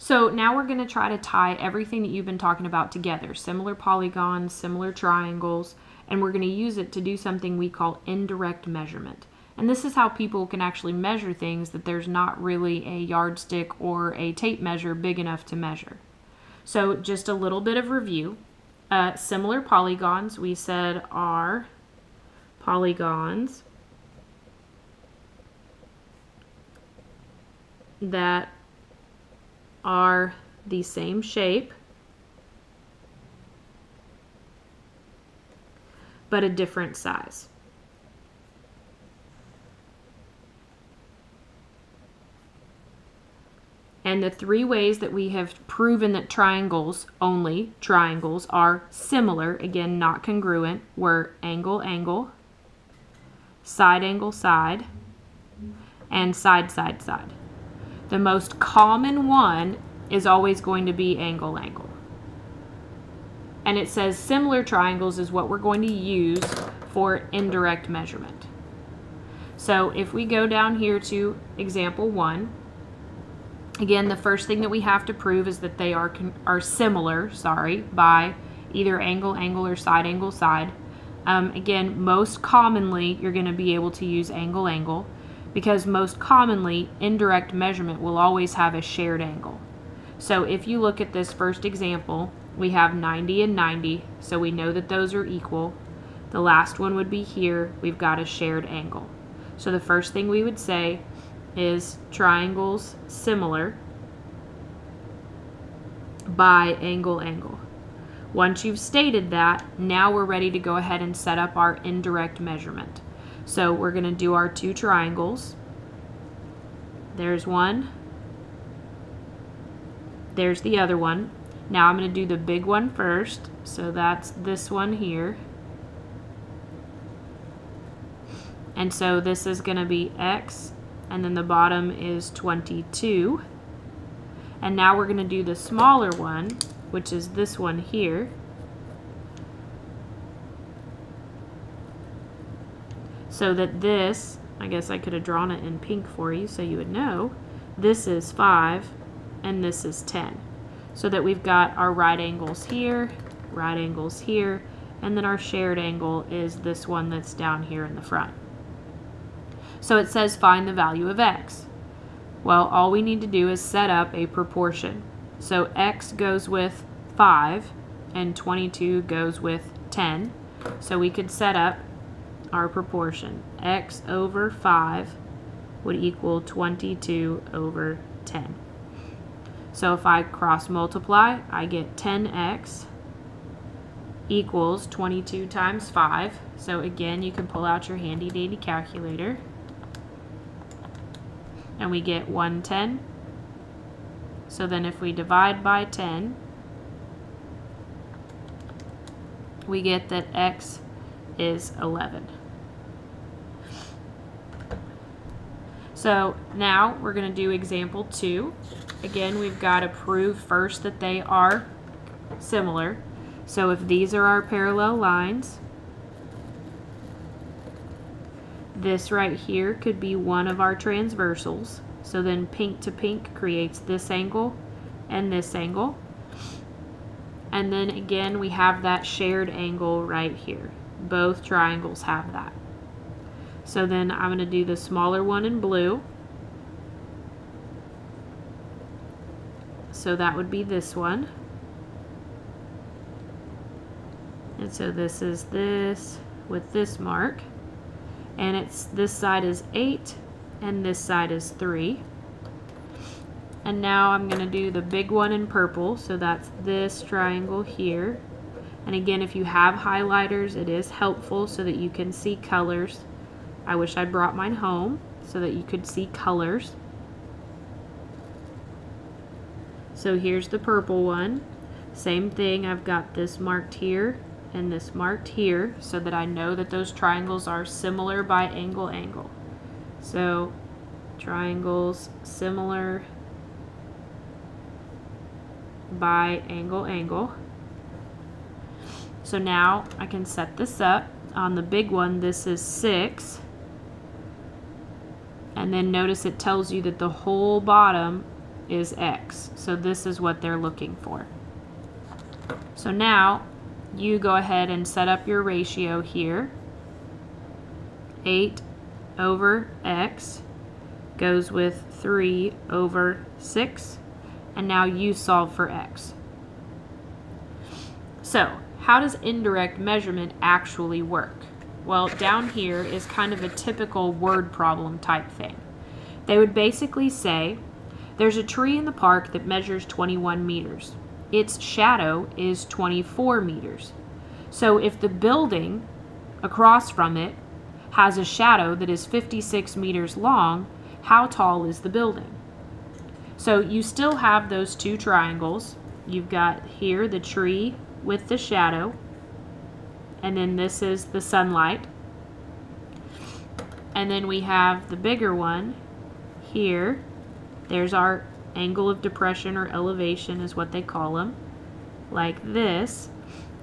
So now we're going to try to tie everything that you've been talking about together, similar polygons, similar triangles, and we're going to use it to do something we call indirect measurement. And this is how people can actually measure things that there's not really a yardstick or a tape measure big enough to measure. So just a little bit of review. Similar polygons, we said, are polygons that are the same shape but a different size. And the three ways that we have proven that triangles, only triangles, are similar, again not congruent, were angle, angle, side, angle, side, and side, side, side. The most common one is always going to be angle, angle. And it says similar triangles is what we're going to use for indirect measurement. So if we go down here to example 1, again, the first thing that we have to prove is that they are similar, by either angle, angle, or side, angle, side. Again, most commonly, you're going to be able to use angle, angle, because most commonly, indirect measurement will always have a shared angle. So if you look at this first example, we have 90 and 90, so we know that those are equal. The last one would be here, we've got a shared angle. So the first thing we would say is triangles similar by angle, angle. Once you've stated that, now we're ready to go ahead and set up our indirect measurement. So we're going to do our two triangles. There's one. There's the other one. Now I'm going to do the big one first. So that's this one here. And so this is going to be X, and then the bottom is 22. And now we're going to do the smaller one, which is this one here. So that this, I guess I could have drawn it in pink for you so you would know, this is 5 and this is 10. So that we've got our right angles here, and then our shared angle is this one that's down here in the front. So it says find the value of X. Well, all we need to do is set up a proportion. So X goes with 5 and 22 goes with 10. So we could set up our proportion. X over 5 would equal 22 over 10. So if I cross multiply, I get 10x equals 22 times 5. So again, you can pull out your handy dandy calculator. And we get 110. So then if we divide by 10, we get that X is 11. So now we're going to do example 2. Again, we've got to prove first that they are similar. So if these are our parallel lines, this right here could be one of our transversals. So then pink to pink creates this angle and this angle. And then again, we have that shared angle right here. Both triangles have that. So then I'm going to do the smaller one in blue. So that would be this one. And so this is this with this mark. And it's this side is 8 and this side is 3. And now I'm going to do the big one in purple. So that's this triangle here. And again, if you have highlighters, it is helpful so that you can see colors. I wish I brought mine home so that you could see colors. So here's the purple one. Same thing, I've got this marked here and this marked here so that I know that those triangles are similar by angle, angle. So triangles similar by angle, angle. So now I can set this up. On the big one, this is 6. And then notice it tells you that the whole bottom is X. So this is what they're looking for. So now you go ahead and set up your ratio here. 8 over X goes with 3 over 6. And now you solve for X. So how does indirect measurement actually work? Well, down here is kind of a typical word problem type thing. They would basically say, there's a tree in the park that measures 21 meters. Its shadow is 24 meters. So if the building across from it has a shadow that is 56 meters long, how tall is the building? So you still have those two triangles. You've got here the tree with the shadow, and then this is the sunlight. And then we have the bigger one here. There's our angle of depression or elevation is what they call them, like this.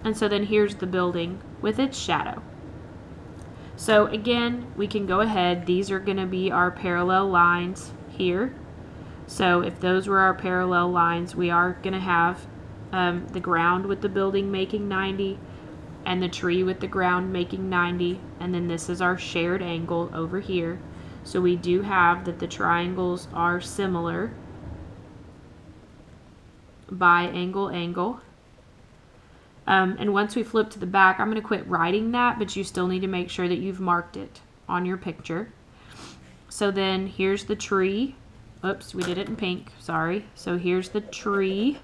And so then here's the building with its shadow. So again, we can go ahead. These are going to be our parallel lines here. So if those were our parallel lines, we are going to have the ground with the building making 90 and the tree with the ground making 90, and then this is our shared angle over here. So we do have that the triangles are similar by angle, angle. And once we flip to the back, I'm going to quit writing that, but you still need to make sure that you've marked it on your picture. So then here's the tree. Oops, we did it in pink, sorry. So here's the tree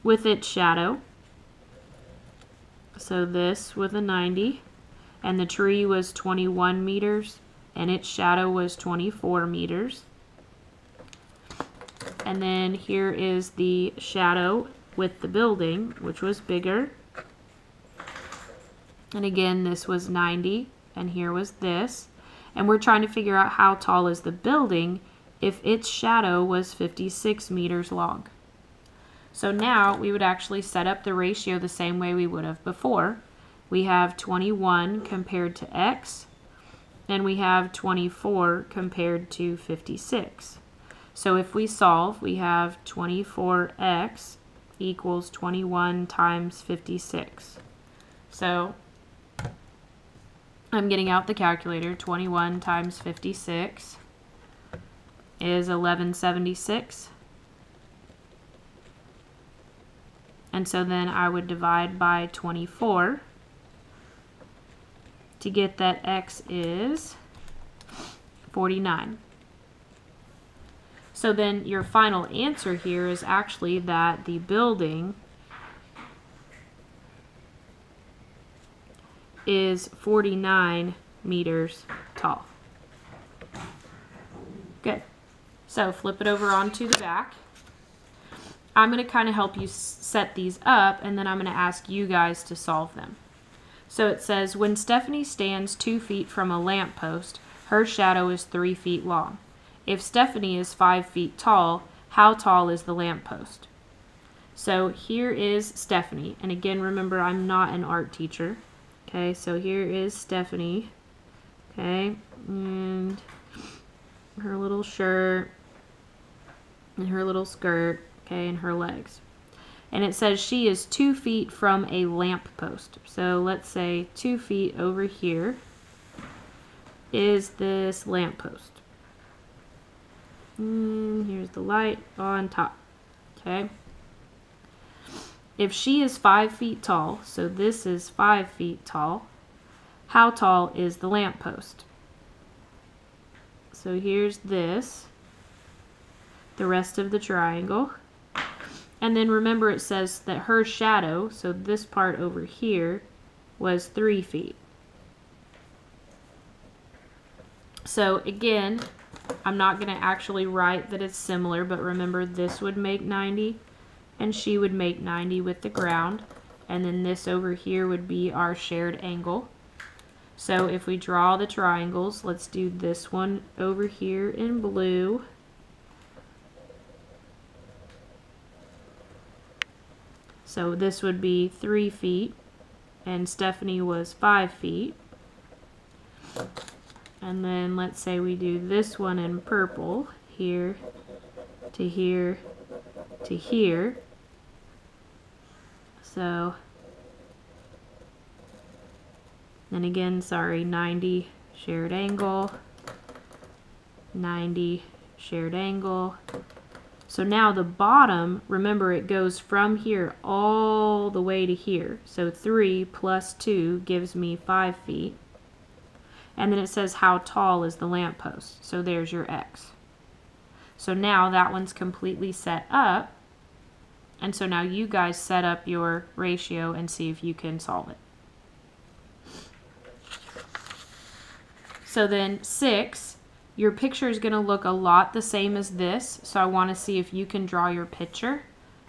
with its shadow. So this with a 90, and the tree was 21 meters, and its shadow was 24 meters. And then here is the shadow with the building, which was bigger. And again, this was 90, and here was this. And we're trying to figure out how tall is the building if its shadow was 56 meters long. So now we would actually set up the ratio the same way we would have before. We have 21 compared to X, and we have 24 compared to 56. So if we solve, we have 24X equals 21 times 56. So I'm getting out the calculator. 21 times 56 is 1176. And so then I would divide by 24 to get that X is 49. So then your final answer here is actually that the building is 49 meters tall. Good. So flip it over onto the back. I'm going to kind of help you set these up, and then I'm going to ask you guys to solve them. So it says, when Stephanie stands 2 feet from a lamppost, her shadow is 3 feet long. If Stephanie is 5 feet tall, how tall is the lamppost? So here is Stephanie, and again, remember, I'm not an art teacher. Okay, so here is Stephanie, okay, and her little shirt, and her little skirt, okay, and her legs. And it says she is 2 feet from a lamppost. So let's say 2 feet over here is this lamppost. Here's the light on top, okay. If she is 5 feet tall, so this is 5 feet tall, how tall is the lamppost? So here's this, the rest of the triangle. And then remember it says that her shadow, so this part over here, was 3 feet. So again, I'm not going to actually write that it's similar, but remember this would make 90, and she would make 90 with the ground. And then this over here would be our shared angle. So if we draw the triangles, let's do this one over here in blue. So this would be 3 feet, and Stephanie was 5 feet. And then let's say we do this one in purple here, to here to here. So, and again, sorry, 90 shared angle, 90 shared angle. So now the bottom, remember it goes from here all the way to here. So 3 plus 2 gives me 5 feet. And then it says how tall is the lamppost. So there's your X. So now that one's completely set up. And so now you guys set up your ratio and see if you can solve it. So then 6, your picture is going to look a lot the same as this. So I want to see if you can draw your picture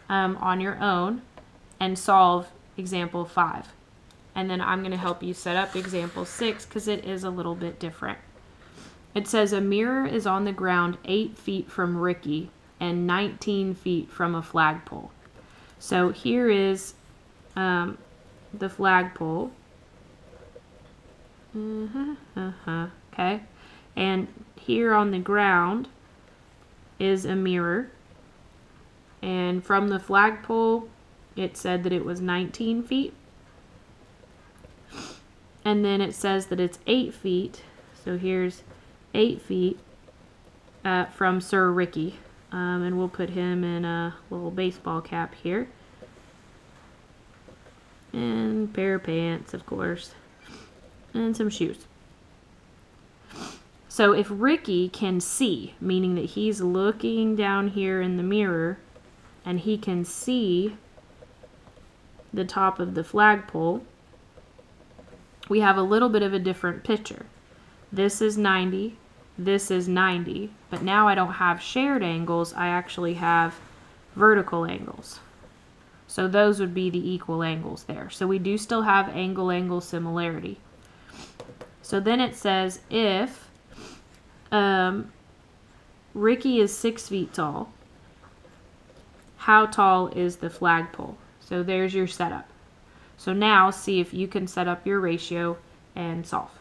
on your own and solve example 5. And then I'm going to help you set up example 6 because it is a little bit different. It says a mirror is on the ground 8 feet from Ricky and 19 feet from a flagpole. So here is the flagpole. Okay. And here on the ground is a mirror. And from the flagpole, it said that it was 19 feet. And then it says that it's 8 feet. So here's 8 feet from Sir Ricky. And we'll put him in a little baseball cap here. And a pair of pants, of course. And some shoes. So if Ricky can see, meaning that he's looking down here in the mirror, and he can see the top of the flagpole, we have a little bit of a different picture. This is 90. This is 90, but now I don't have shared angles, I actually have vertical angles. So those would be the equal angles there. So we do still have angle-angle similarity. So then it says if Ricky is 6 feet tall, how tall is the flagpole? So there's your setup. So now see if you can set up your ratio and solve.